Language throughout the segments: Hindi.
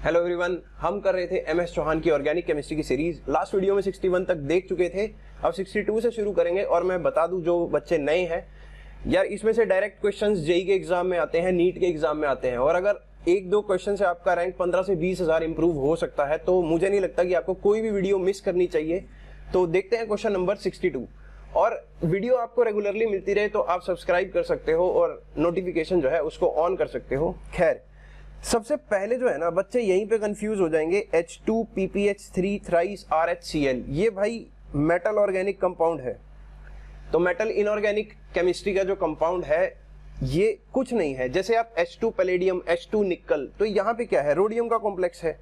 हेलो एवरीवन, हम कर रहे थे एमएस चौहान की ऑर्गेनिक केमिस्ट्री की सीरीज। लास्ट वीडियो में 61 तक देख चुके थे, अब 62 से शुरू करेंगे। और मैं बता दूं जो बच्चे नए हैं यार, इसमें से डायरेक्ट क्वेश्चंस जेईई के एग्जाम में आते हैं, नीट के एग्जाम में आते हैं। और अगर एक दो क्वेश्चन से आपका रैंक 15 से 20 हजार इंप्रूव हो सकता है, तो मुझे नहीं लगता कि आपको कोई भी वीडियो मिस करनी चाहिए। तो देखते हैं क्वेश्चन नंबर 62। और वीडियो आपको रेगुलरली मिलती रहे तो आप सब्सक्राइब कर सकते हो और नोटिफिकेशन जो है उसको ऑन कर सकते हो। खैर, सबसे पहले जो है ना, बच्चे यहीं पे कंफ्यूज हो जाएंगे। H2PPH3 थ्राइस RHCl, ये भाई मेटल ऑर्गेनिक कंपाउंड है। तो मेटल इनऑर्गेनिक केमिस्ट्री का जो कंपाउंड है ये कुछ नहीं है। जैसे आप H2 पैलेडियम, H2 निकल, तो यहाँ पे क्या है, रोडियम का कॉम्प्लेक्स है।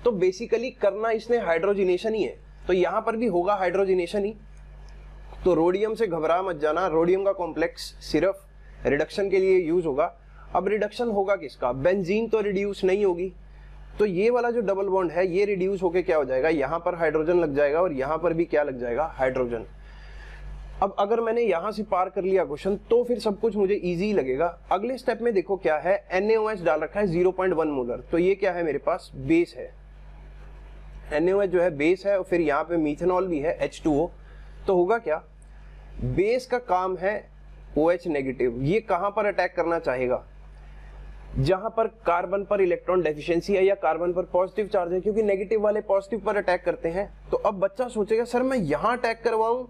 तो बेसिकली करना इसने हाइड्रोजिनेशन ही है, तो यहाँ पर भी होगा हाइड्रोजिनेशन ही। तो रोडियम से घबरा मत जाना, रोडियम का कॉम्प्लेक्स सिर्फ रिडक्शन के लिए यूज होगा। अब रिडक्शन होगा किसका, बेंजीन तो रिड्यूस नहीं होगी। तो ये वाला जो डबल बॉन्ड है ये रिड्यूस होके क्या हो जाएगा, यहाँ पर हाइड्रोजन लग जाएगा और यहाँ पर भी क्या लग जाएगा, हाइड्रोजन। अब अगर मैंने यहां से पार कर लिया क्वेश्चन तो फिर सब कुछ मुझे इजी लगेगा। अगले स्टेप में देखो क्या है, NaOH डाल रखा है 0.1 मोलर। तो ये क्या है, मेरे पास बेस है। NaOH जो है बेस है और फिर यहाँ पे मीथेनॉल भी है H2O। तो होगा क्या, बेस का काम है OH नेगेटिव। ये कहां पर अटैक करना चाहेगा, जहां पर कार्बन पर इलेक्ट्रॉन डेफिशिएंसी है या कार्बन पर पॉजिटिव चार्ज है, क्योंकि नेगेटिव वाले पॉजिटिव पर अटैक करते हैं। तो अब बच्चा सोचेगा सर मैं यहां अटैक करवाऊं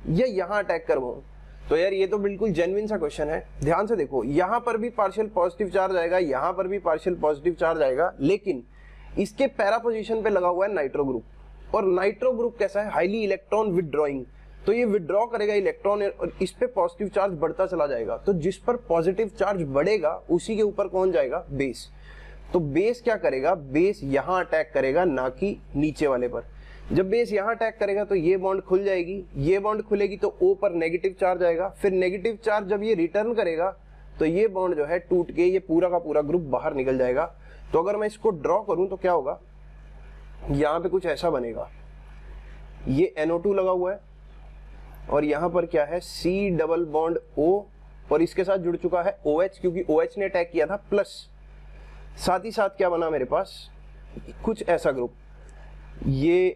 या यहां अटैक करवाऊं। तो यार ये तो बिल्कुल जेन्युइन सा क्वेश्चन है। ध्यान से देखो, यहां पर भी पार्शियल पॉजिटिव चार्ज आएगा, यहां पर भी पार्शियल पॉजिटिव चार्ज आएगा, लेकिन इसके पैरा पोजीशन पे लगा हुआ है नाइट्रो ग्रुप। और नाइट्रो ग्रुप कैसा है, हाईली इलेक्ट्रॉन विदड्रॉइंग। तो ये विदड्रॉ करेगा इलेक्ट्रॉन और इस पे पॉजिटिव चार्ज बढ़ता चला जाएगा। तो जिस पर पॉजिटिव चार्ज बढ़ेगा उसी के ऊपर कौन जाएगा, बेस। तो बेस क्या करेगा, बेस यहां अटैक करेगा, ना कि नीचे वाले पर। जब बेस यहां अटैक करेगा तो ये बॉन्ड खुल जाएगी, ये बॉन्ड खुलेगी तो O पर नेगेटिव चार्ज आएगा। फिर नेगेटिव चार्ज जब ये रिटर्न करेगा तो ये बॉन्ड जो है टूट के ये पूरा का पूरा ग्रुप बाहर निकल जाएगा। तो अगर मैं इसको ड्रॉ करूं तो क्या होगा, यहां पे कुछ ऐसा बनेगा, ये NO2 लगा हुआ है और यहां पर क्या है, C डबल बॉन्ड O और इसके साथ जुड़ चुका है OH, क्योंकि OH ने अटैक किया था प्लस। साथ ही साथ क्या बना मेरे पास, कुछ ऐसा ग्रुप, ये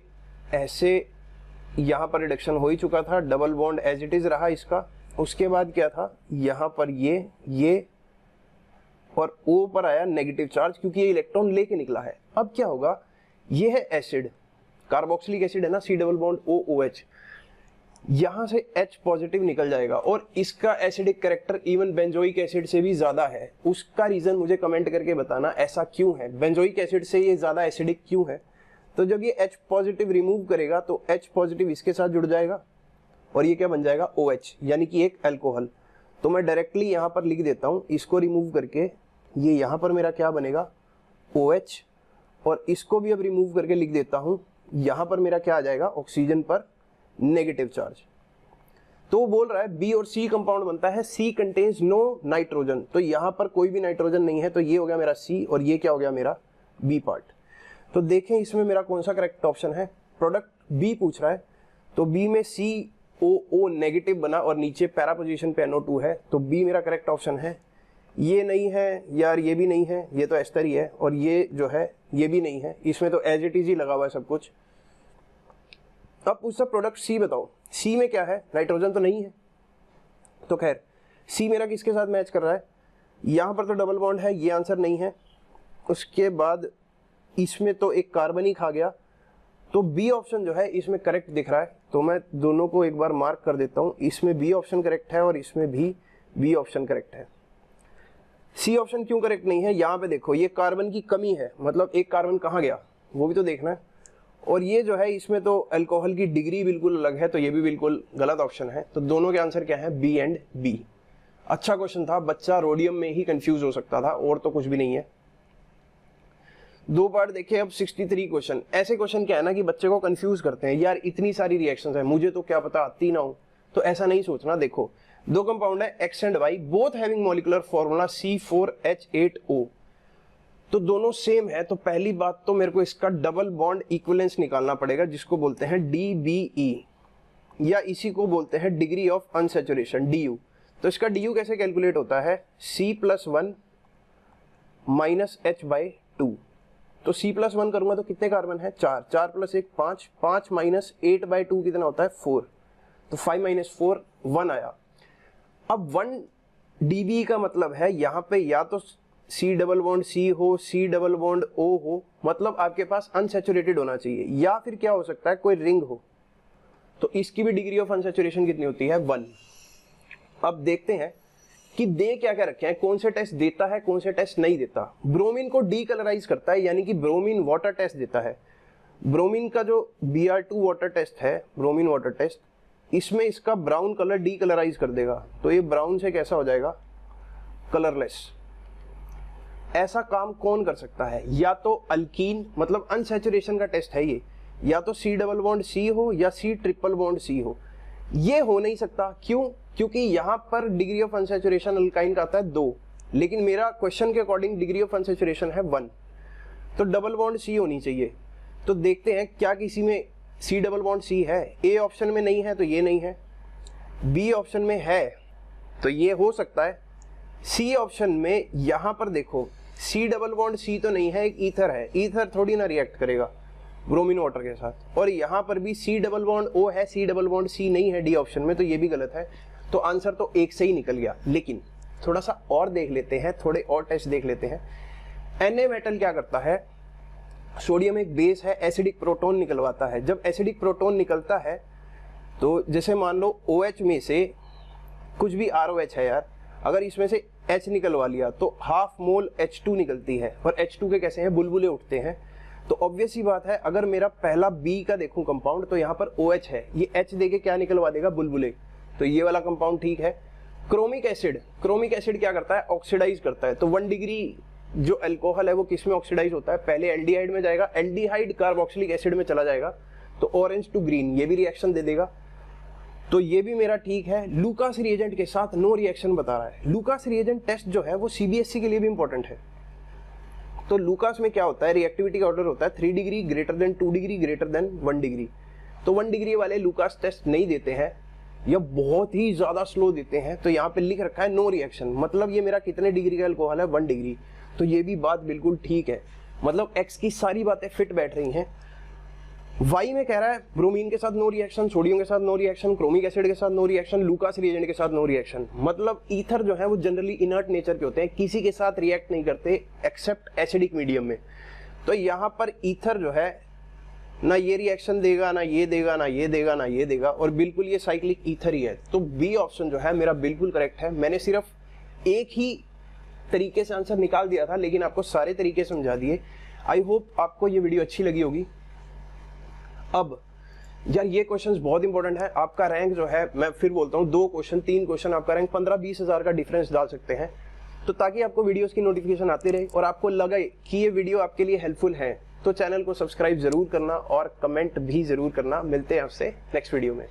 ऐसे यहां पर रिडक्शन हो ही चुका था, double bond as it is रहा इसका। उसके बाद क्या था, यहां पर ये और O पर आया नेगेटिव चार्ज, क्योंकि ये इलेक्ट्रॉन लेके निकला है। अब क्या होगा, ये है एसिड, कार्बोक्सिलिक एसिड है ना, C डबल बॉन्ड OOH। यहां से H पॉजिटिव निकल जाएगा और इसका acidic character even benzoic acid से भी ज्यादा है। उसका रीजन मुझे कमेंट करके बताना, ऐसा क्यों है, बेंजोइक एसिड से ये ज्यादा एसिडिक क्यों है। तो जब ये H पॉजिटिव रिमूव करेगा तो H पॉजिटिव इसके साथ जुड़ जाएगा और ये क्या बन जाएगा, OH, यानी कि एक अल्कोहल। तो मैं डायरेक्टली यहां पर लिख देता हूं, इसको रिमूव करके ये यहां पर मेरा क्या बनेगा, OH। और इसको भी अब रिमूव करके लिख देता हूं, यहां पर मेरा क्या आ जाएगा, ऑक्सीजन पर नेगेटिव चार्ज। तो वो बोल रहा है B और C कंपाउंड बनता है, C कंटेन्स नो नाइट्रोजन। तो यहां पर कोई भी नाइट्रोजन नहीं है, तो ये हो गया मेरा C और ये क्या हो गया मेरा B पार्ट। तो देखें इसमें मेरा कौन सा करेक्ट ऑप्शन है, प्रोडक्ट B पूछ रहा है। तो B में COO नेगेटिव बना और नीचे पैरा पोजीशन पे NO2 है, तो B मेरा करेक्ट ऑप्शन है। ये नहीं है यार, ये भी नहीं है, ये तो एस्टर ही है, और ये जो है ये भी नहीं है, इसमें तो एज इट इज ही लगा हुआ है सब कुछ। अब पूछता प्रोडक्ट C बताओ, C में क्या है, नाइट्रोजन तो नहीं है। तो खैर C मेरा किसके साथ मैच कर रहा है, यहां पर तो डबल बॉन्ड है, ये आंसर नहीं है। उसके बाद इसमें तो एक कार्बन ही खा गया, तो B ऑप्शन जो है इसमें करेक्ट दिख रहा है। तो मैं दोनों को एक बार मार्क कर देता हूं, इसमें B ऑप्शन करेक्ट है और इसमें भी B ऑप्शन करेक्ट है। C ऑप्शन क्यों करेक्ट नहीं है, यहाँ पे देखो ये कार्बन की कमी है, मतलब एक कार्बन कहाँ गया वो भी तो देखना है। और ये जो है इसमें तो अल्कोहल की डिग्री बिल्कुल अलग है, तो ये भी बिल्कुल गलत ऑप्शन है। तो दोनों के आंसर क्या है, B एंड B। अच्छा क्वेश्चन था, बच्चा रोडियम में ही कंफ्यूज हो सकता था, और तो कुछ भी नहीं है। दो पार्ट देखे। अब 63 क्वेश्चन। ऐसे क्वेश्चन क्या है ना कि बच्चे को कंफ्यूज करते हैं, यार इतनी सारी रिएक्शंस है, मुझे तो क्या पता आती ना हो। तो ऐसा नहीं सोचना। देखो दो कंपाउंड है X and Y, both having molecular formula C4H8O, तो दोनों सेम है। तो पहली बात तो मेरे को इसका डबल बॉन्ड इक्विवेलेंस निकालना पड़ेगा, जिसको बोलते हैं DBE, या इसी को बोलते हैं डिग्री ऑफ अनसैचुरेशन, DU। तो इसका DU कैसे कैलकुलेट होता है, C+1 - H/2। तो C+1 करूंगा तो कितने कार्बन है 4, 4 + 1 5, 5 - 8/2 कितना होता है 4, तो 5 - 4 1 आया। अब 1 dB का मतलब है यहाँ पे या तो C डबल बॉन्ड C हो, C डबल बॉन्ड O हो, मतलब आपके पास अनसैचुरेटेड होना चाहिए, या फिर क्या हो सकता है कोई रिंग हो, तो इसकी भी डिग्री ऑफ अनसैचुरेशन कितनी होती है 1। अब देखते हैं कि दे क्या क्या रखे हैं, कौन से टेस्ट देता है कौन से टेस्ट नहीं देता। ब्रोमीन को डीकलराइज करता है, यानी कि ब्रोमीन वाटर टेस्ट देता है। ब्रोमीन का जो Br2 वाटर टेस्ट है, ब्रोमीन वाटर टेस्ट, इसमें इसका ब्राउन कलर डीकलराइज कर देगा, तो ये ब्राउन से कैसा हो जाएगा कलरलेस। ऐसा काम कौन कर सकता है, या तो अल्कीन, मतलब अनसैचुरेशन का टेस्ट है ये, या तो C डबल बॉन्ड C हो या C ट्रिपल बॉन्ड C हो। ये हो नहीं सकता, क्यों? क्योंकि यहाँ पर डिग्री ऑफ अनसैचुरेशन अल्काइन का आता है 2, लेकिन मेरा क्वेश्चन के अकॉर्डिंग डिग्री ऑफ अनसैचुरेशन है 1, तो डबल बॉन्ड C होनी चाहिए। तो देखते हैं क्या किसी में C डबल बॉन्ड C है। A ऑप्शन में नहीं है तो ये नहीं है, B ऑप्शन में है तो ये हो सकता है, C ऑप्शन में यहाँ पर देखो C डबल बॉन्ड C तो नहीं है, एक ईथर है, ईथर थोड़ी ना रिएक्ट करेगा ब्रोमीन वाटर के साथ, और यहाँ पर भी C डबल बॉन्ड O है, C डबल बॉन्ड C नहीं है D ऑप्शन में, तो ये भी गलत है। तो आंसर तो एक से ही निकल गया। लेकिन थोड़ा सा और देख लेते हैं, थोड़े और टेस्ट देख लेते हैं। Na मेटल क्या करता है, सोडियम एक बेस है, एसिडिक प्रोटॉन निकलवाता है। जब एसिडिक प्रोटॉन निकलता है तो जैसे मान लो OH में से कुछ भी ROH है यार, अगर इसमें से H निकलवा लिया तो हाफ मोल H2 निकलती है, और H2 के कैसे हैं बुलबुले उठते हैं। तो ऑब्वियस ही बात है, अगर मेरा पहला B का देखूं कंपाउंड तो यहाँ पर OH है, ये H देके क्या निकलवा देगा बुलबुले, तो ये वाला कंपाउंड ठीक है। क्रोमिक एसिड, क्रोमिक एसिड क्या करता है ऑक्सीडाइज करता है। तो 1 डिग्री जो अल्कोहल है वो किस में ऑक्सीडाइज होता है, पहले एल्डिहाइड में जाएगा, एल्डिहाइड कार्बोक्सिलिक एसिड में चला जाएगा, तो ऑरेंज टू ग्रीन ये भी रिएक्शन दे देगा, तो ये भी मेरा ठीक है। लूकास रिएजेंट के साथ नो रिएक्शन बता रहा है। लूकास रिएजेंट टेस्ट जो है वो CBSE के लिए भी इंपॉर्टेंट है। तो लूकास में क्या होता है, रिएक्टिविटी का ऑर्डर होता है 3 degree greater than 2 degree greater than 1 degree. तो 1 डिग्री वाले लूकास टेस्ट नहीं देते हैं या बहुत ही ज्यादा स्लो देते हैं, तो यहाँ पे लिख रखा है नो रिएक्शन, मतलब ये मेरा कितने डिग्री का अल्कोहल है 1 डिग्री, तो ये भी बात बिल्कुल ठीक है। मतलब X की सारी बातें फिट बैठ रही हैं। Y में कह रहा है ब्रोमीन के साथ नो रिएक्शन, सोडियम के साथ नो रिएक्शन, क्रोमिक एसिड के साथ नो रिएक्शन, लूकास रिएजेंट के साथ नो रिएक्शन। मतलब ईथर जो है वो जनरली इनर्ट नेचर के होते हैं, किसी के साथ रिएक्ट नहीं करते एक्सेप्ट एसिडिक मीडियम में। तो यहाँ पर ईथर जो है ना ये रिएक्शन देगा, ना ये देगा, ना ये देगा, ना ये देगा, और बिल्कुल ये साइक्लिक ईथर ही है। तो B ऑप्शन जो है मेरा बिल्कुल करेक्ट है। मैंने सिर्फ एक ही तरीके से आंसर निकाल दिया था, लेकिन आपको सारे तरीके समझा दिए। आई होप आपको ये वीडियो अच्छी लगी होगी। अब यार ये क्वेश्चंस बहुत इंपॉर्टेंट है। आपका रैंक जो है, मैं फिर बोलता हूँ 2 क्वेश्चन 3 क्वेश्चन आपका रैंक 15-20 हज़ार का डिफरेंस डाल सकते हैं। तो ताकि आपको वीडियोस की नोटिफिकेशन आती रहे और आपको लगे कि ये वीडियो आपके लिए हेल्पफुल है, तो चैनल को सब्सक्राइब जरूर करना और कमेंट भी जरूर करना। मिलते हैं आपसे नेक्स्ट वीडियो में।